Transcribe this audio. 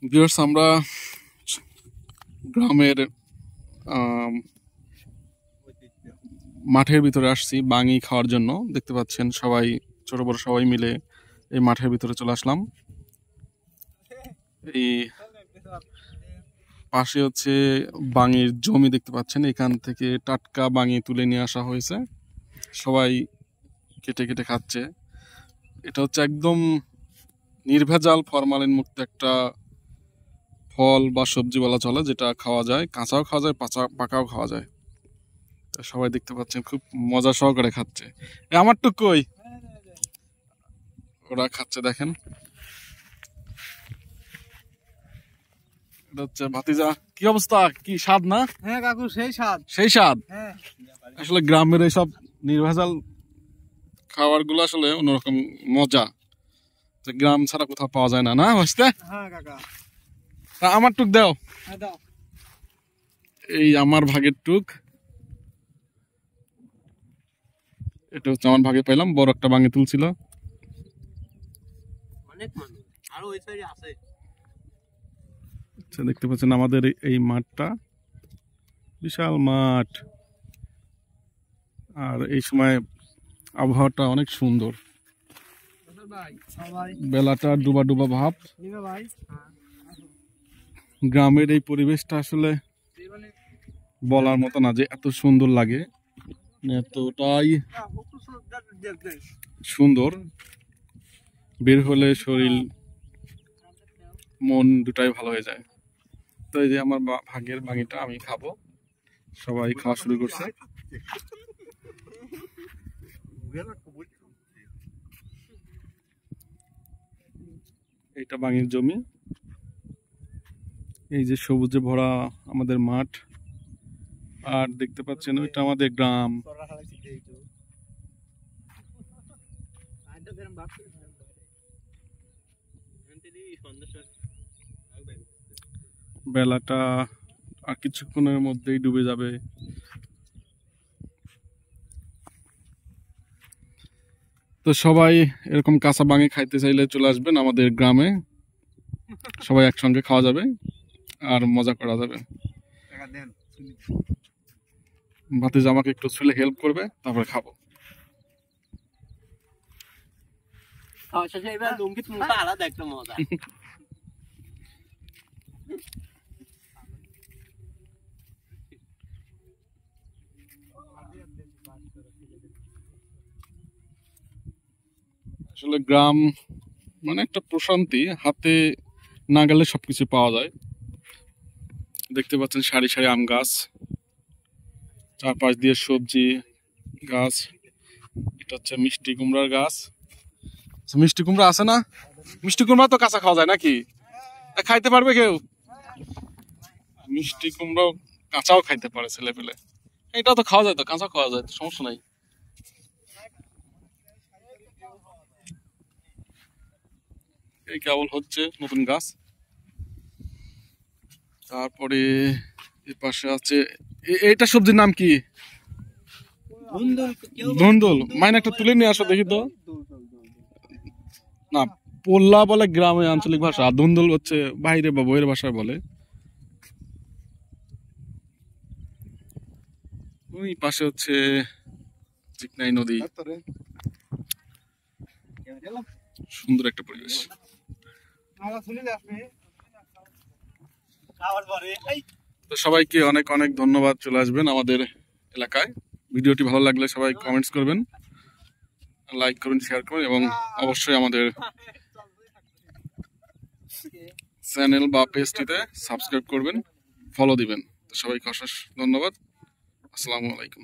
Viewers, আমরা গ্রামের মাঠের ভিতরে আসছি বাঙি খাওয়ার জন্য। দেখতে পাচ্ছেন সবাই ছোট বড় সবাই মিলে এই মাঠের ভিতরে চলে আসলাম। এই পাশে হচ্ছে বাঙির জমি দেখতে পাচ্ছেন, এখান থেকে টাটকা বাঙি তুলে নিয়ে আসা হয়েছে, সবাই কেটে কেটে খাচ্ছে। এটা হচ্ছে একদম নির্ভেজাল ফরমালিন মুক্ত একটা ফল বা সবজি বলা চলে, যেটা খাওয়া যায়, কাঁচাও খাওয়া যায়, পাকাও খাওয়া যায়। সবাই দেখতে পাচ্ছেন খুব মজা সহকারে খাচ্ছে। আমার টুক কই, ওরা খাচ্ছে দেখেন। এটা হচ্ছে ভাতিজা, কি অবস্থা, কি স্বাদ না? হ্যাঁ কাকু, সেই স্বাদ, সেই স্বাদ। হ্যাঁ আসলে গ্রামের এইসব নির্ভেজাল খাবার গুলো আসলে অন্যরকম মজা, গ্রাম ছাড়া কোথাও পাওয়া যায় না, না বুঝতে? হ্যাঁ কাকা, আমার টুক দাও। হ্যাঁ দাও। এই আমার ভাগের টুক, এটা হচ্ছে আমার ভাগে পাইলাম, বড় একটা বাঙি তুলছিল। অনেক মানুষ আর ওই সাইডে আছে। আচ্ছা, দেখতে পাচ্ছেন আমাদের এই মাঠটা বিশাল মাঠ, আর এই সময় আবহাওয়াটা অনেক সুন্দর, বেলাটা ডুবা ডুবা ভাব। গ্রামের এই পরিবেশটা আসলে বলার মতো না যে এত সুন্দর লাগে, এতটাই সুন্দর। বের হলে শরীর মন দুটাই ভালো হয়ে যায়। তো এই যে আমার ভাগের বাঙিটা আমি খাবো, সবাই খাওয়া শুরু করছে। এটা বাঙির জমি, এই যে সবুজে ভরা আমাদের মাঠ, আর দেখতে পাচ্ছেন ওইটা আমাদের গ্রাম। বেলাটা আর কিছুক্ষণের মধ্যেই ডুবে যাবে। তো সবাই এরকম কাঁচা বাঙি খাইতে চাইলে চলে আসবেন আমাদের গ্রামে, সবাই একসঙ্গে খাওয়া যাবে আর মজা করা যাবে। ভাতিজা আমাকে একটু ছুলে হেল্প করবে, তারপরে খাবো। আলাদা একটা মজা। আসলে গ্রাম মানে একটা প্রশান্তি, হাতে না গেলে সবকিছু পাওয়া যায়। দেখতে পাচ্ছেন সারি সারি আম গাছ, চারপাশ দিয়ে সবজি গাছ। এটা হচ্ছে মিষ্টি কুমড়ার গাছ। মিষ্টি কুমড়া আছে না? মিষ্টি কুমড়া তো কাঁচা খাওয়া যায় নাকি? খাইতে পারবে কেউ? মিষ্টি কুমড়াও কাঁচাও খাইতে পারে ছেলে পেলে, এটা তো খাওয়া যায়, তো কাঁচা খাওয়া যায়, সমস্যা নাই। এই কেবল হচ্ছে নতুন গাছ। তারপরে এর পাশে আছে এইটা সবজির নাম কি? ধুন্দুল। মাইনে একটা তুলে নিয়ে আসো দেখি তো। না, পোল্লা বলে গ্রামে আঞ্চলিক ভাষা, আর ধুন্দুল হচ্ছে বাইরে বা বইয়ের ভাষায় বলে। ওই পাশে হচ্ছে চিকনাই নদী, সুন্দর একটা পরিবেশ। তো সবাইকে অনেক অনেক ধন্যবাদ, চলে আসবেন আমাদের এলাকায়। ভিডিওটি ভালো লাগলে সবাই কমেন্টস করবেন, লাইক করবেন, শেয়ার করবেন, এবং অবশ্যই আমাদের চ্যানেল বা পেজটিতে সাবস্ক্রাইব করবেন, ফলো দিবেন। তো সবাইকে অশেষ ধন্যবাদ। আসসালামু আলাইকুম।